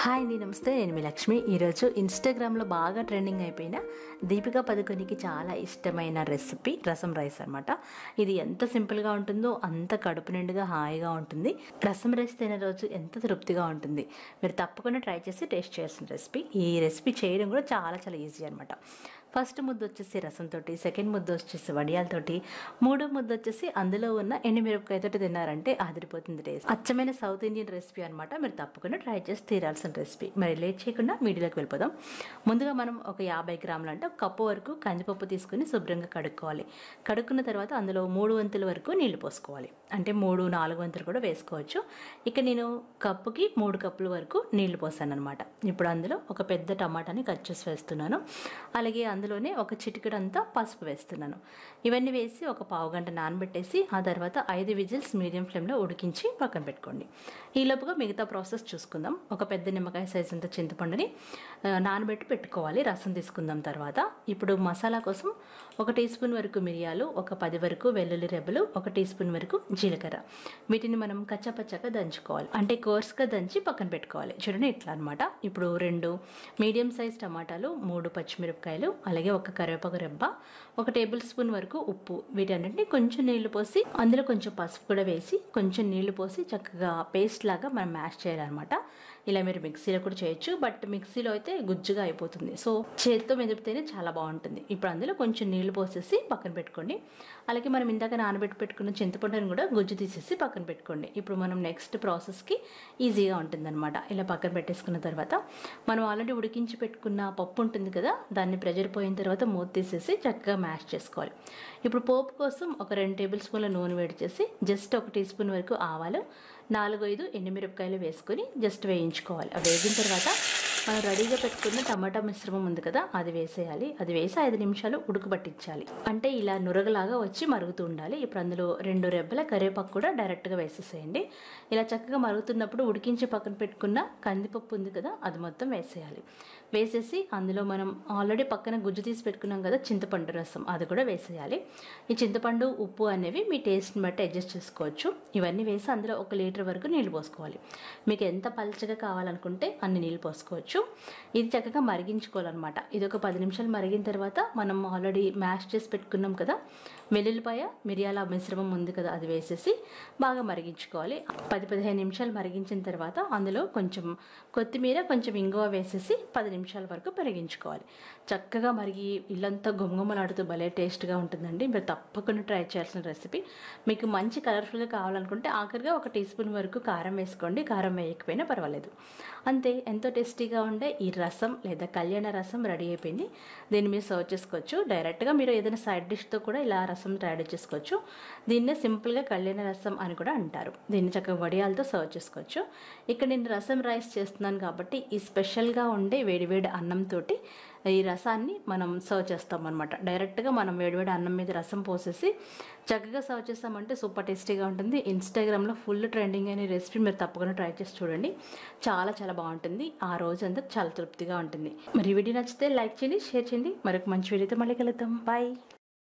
Hi అండి, నమస్తే. నేను మీ లక్ష్మి. ఈరోజు ఇన్స్టాగ్రామ్లో బాగా ట్రెండింగ్ అయిపోయిన దీపికా పదుకొనికి చాలా ఇష్టమైన రెసిపీ రసం రైస్ అనమాట. ఇది ఎంత సింపుల్గా ఉంటుందో అంత కడుపు నిండుగా హాయిగా ఉంటుంది. రసం రైస్ తినే రోజు ఎంత తృప్తిగా ఉంటుంది. మీరు తప్పకుండా ట్రై చేసి టేస్ట్ చేయాల్సిన రెసిపీ. ఈ రెసిపీ చేయడం కూడా చాలా చాలా ఈజీ అనమాట. ఫస్ట్ ముద్ద వచ్చేసి రసంతో, సెకండ్ ముద్ద వచ్చేసి వడియాలతోటి, మూడో ముద్ద వచ్చేసి అందులో ఉన్న ఎండుమిరపకాయతోటి తిన్నారంటే ఆదిరిపోతుంది టేస్ట్. అచ్చమైన సౌత్ ఇండియన్ రెసిపీ అనమాట. మీరు తప్పకుండా ట్రై చేసి తీరాల్సిన రెసిపీ. మరి లేట్ చేయకుండా వీడియోలోకి వెళ్ళిపోదాం. ముందుగా మనం ఒక 50 గ్రాములు అంటే ఒక కప్పు వరకు కందిపప్పు తీసుకుని శుభ్రంగా కడుక్కోవాలి. కడుక్కున్న తర్వాత అందులో 3 వంతుల వరకు నీళ్లు పోసుకోవాలి. అంటే 3-4 వంతులు కూడా వేసుకోవచ్చు. ఇక నేను కప్పుకి 3 కప్పుల వరకు నీళ్లు పోసాను అనమాట. ఇప్పుడు అందులో ఒక పెద్ద టమాటాని కట్ చేసి వేస్తున్నాను. అలాగే అందులోనే ఒక చిటికెడంతా పసుపు వేస్తున్నాను. ఇవన్నీ వేసి ఒక పావు గంట నానబెట్టేసి ఆ తర్వాత 5 విజిల్స్ మీడియం ఫ్లేమ్లో ఉడికించి పక్కన పెట్టుకోండి. ఈలోపుగా మిగతా ప్రాసెస్ చూసుకుందాం. ఒక పెద్ద నిమ్మకాయ సైజు అంత చింతపండుని నానబెట్టి పెట్టుకోవాలి. రసం తీసుకుందాం తర్వాత. ఇప్పుడు మసాలా కోసం 1 టీ స్పూన్ వరకు మిరియాలు, ఒక 10 వరకు వెల్లుల్లి రెబ్బలు, 1 టీ స్పూన్ వరకు జీలకర్ర. వీటిని మనం కచ్చాపచ్చాగా దంచుకోవాలి. అంటే కోర్స్గా దంచి పక్కన పెట్టుకోవాలి. చూడండి ఇట్లా అనమాట. ఇప్పుడు 2 మీడియం సైజ్ టమాటాలు, 3 పచ్చిమిరపకాయలు, అలాగే ఒక కరివేపాకు రెబ్బ, 1 టేబుల్ స్పూన్ వరకు ఉప్పు, వీటన్నిటిని కొంచెం నీళ్లు పోసి అందులో కొంచెం పసుపు కూడా వేసి కొంచెం నీళ్లు పోసి చక్కగా పేస్ట్ లాగా మనం మ్యాష్ చేయాలన్నమాట. ఇలా మీరు మిక్సీలో కూడా చేయొచ్చు, బట్ మిక్సీలో అయితే గుజ్జుగా అయిపోతుంది. సో చేతితో మెదిపితేనే చాలా బాగుంటుంది. ఇప్పుడు అందులో కొంచెం నీళ్లు పోసేసి పక్కన పెట్టుకోండి. అలాగే మనం ఇందాక నానబెట్టి పెట్టుకున్న చింతపండుని కూడా గుజ్జు తీసేసి పక్కన పెట్టుకోండి. ఇప్పుడు మనం నెక్స్ట్ ప్రాసెస్కి ఈజీగా ఉంటుందన్నమాట. ఇలా పక్కన పెట్టేసుకున్న తర్వాత మనం ఆల్రెడీ ఉడికించి పెట్టుకున్న పప్పు ఉంటుంది కదా, దాన్ని ప్రెజర్ పోయిన తర్వాత మూత తీసేసి చక్కగా మ్యాష్ చేసుకోవాలి. ఇప్పుడు పోపు కోసం ఒక 2 టేబుల్ స్పూన్ల నూనె వేడి చేసి జస్ట్ 1 టీ స్పూన్ వరకు ఆవాలు, 4-5 ఎండుమిరపకాయలు వేసుకొని జస్ట్ వేయించుకోవాలి. అవి వేగిన తర్వాత మనం రెడీగా పెట్టుకున్న టమాటా మిశ్రమం ఉంది కదా, అది వేసేయాలి. అది వేసి 5 నిమిషాలు ఉడకబట్టించాలి. అంటే ఇలా నురగలాగా వచ్చి మరుగుతూ ఉండాలి. ఇప్పుడు అందులో 2 రెబ్బల కరివేపాకు కూడా డైరెక్ట్గా వేసేసేయండి. ఇలా చక్కగా మరుగుతున్నప్పుడు ఉడికించి పక్కన పెట్టుకున్న కందిపప్పు ఉంది కదా, అది మొత్తం వేసేయాలి. వేసేసి అందులో మనం ఆల్రెడీ పక్కన గుజ్జు తీసి పెట్టుకున్నాం కదా చింతపండు రసం, అది కూడా వేసేయాలి. ఈ చింతపండు, ఉప్పు అనేవి మీ టేస్ట్ని బట్టి అడ్జస్ట్ చేసుకోవచ్చు. ఇవన్నీ వేసి అందులో 1 లీటర్ వరకు నీళ్ళు పోసుకోవాలి. మీకు ఎంత పల్చగా కావాలనుకుంటే అన్ని నీళ్ళు పోసుకోవచ్చు. ఇది చక్కగా మరిగించుకోవాలన్నమాట. ఇది ఒక 10 నిమిషాలు మరిగిన తర్వాత మనం ఆల్రెడీ మ్యాష్ చేసి పెట్టుకున్నాం కదా వెల్లుల్లిపాయ మిరియాల మిశ్రమం ఉంది కదా, అది వేసేసి బాగా మరిగించుకోవాలి. 10-15 నిమిషాలు మరిగించిన తర్వాత అందులో కొంచెం కొత్తిమీర, కొంచెం ఇంగువ వేసేసి 10 నిమిషాల వరకు మరిగించుకోవాలి. చక్కగా మరిగి ఇల్లంతా గుమగుమలాడుతూ భలే టేస్ట్గా ఉంటుందండి. మీరు తప్పకుండా ట్రై చేయాల్సిన రెసిపీ. మీకు మంచి కలర్ఫుల్గా కావాలనుకుంటే ఆఖరిగా 1 టీ స్పూన్ వరకు కారం వేసుకోండి. కారం వేయకపోయినా పర్వాలేదు. అంతే, ఎంతో టేస్టీగా ఉండే ఈ రసం లేదా కళ్యాణ రసం రెడీ అయిపోయింది. దీన్ని మీరు సర్వ్ చేసుకోవచ్చు. డైరెక్ట్గా మీరు ఏదైనా సైడ్ డిష్తో కూడా ఇలా రసం రెడీ చేసుకోవచ్చు. దీన్నే సింపుల్గా కళ్యాణ రసం అని కూడా అంటారు. దీన్ని చక్కగా వడియాలతో సర్వ్ చేసుకోవచ్చు. ఇక్కడ నేను రసం రైస్ చేస్తున్నాను కాబట్టి ఈ స్పెషల్గా ఉండే వేడివేడి అన్నంతో ఈ రసాన్ని మనం సర్వ్ చేస్తాం అనమాట. డైరెక్ట్గా మనం వేడివేడి అన్నం మీద రసం పోసేసి చక్కగా సర్వ్ చేస్తామంటే సూపర్ టేస్టీగా ఉంటుంది. ఇన్స్టాగ్రామ్లో ఫుల్ ట్రెండింగ్ అనే రెసిపీ మీరు తప్పకుండా ట్రై చేసి చూడండి. చాలా చాలా బాగుంటుంది. ఆ రోజు అంతా చాలా తృప్తిగా ఉంటుంది. మరి వీడియో నచ్చితే లైక్ చేయండి, షేర్ చేయండి. మరొక మంచి వీడియోతో మళ్ళీ కలుద్దాం. బాయ్.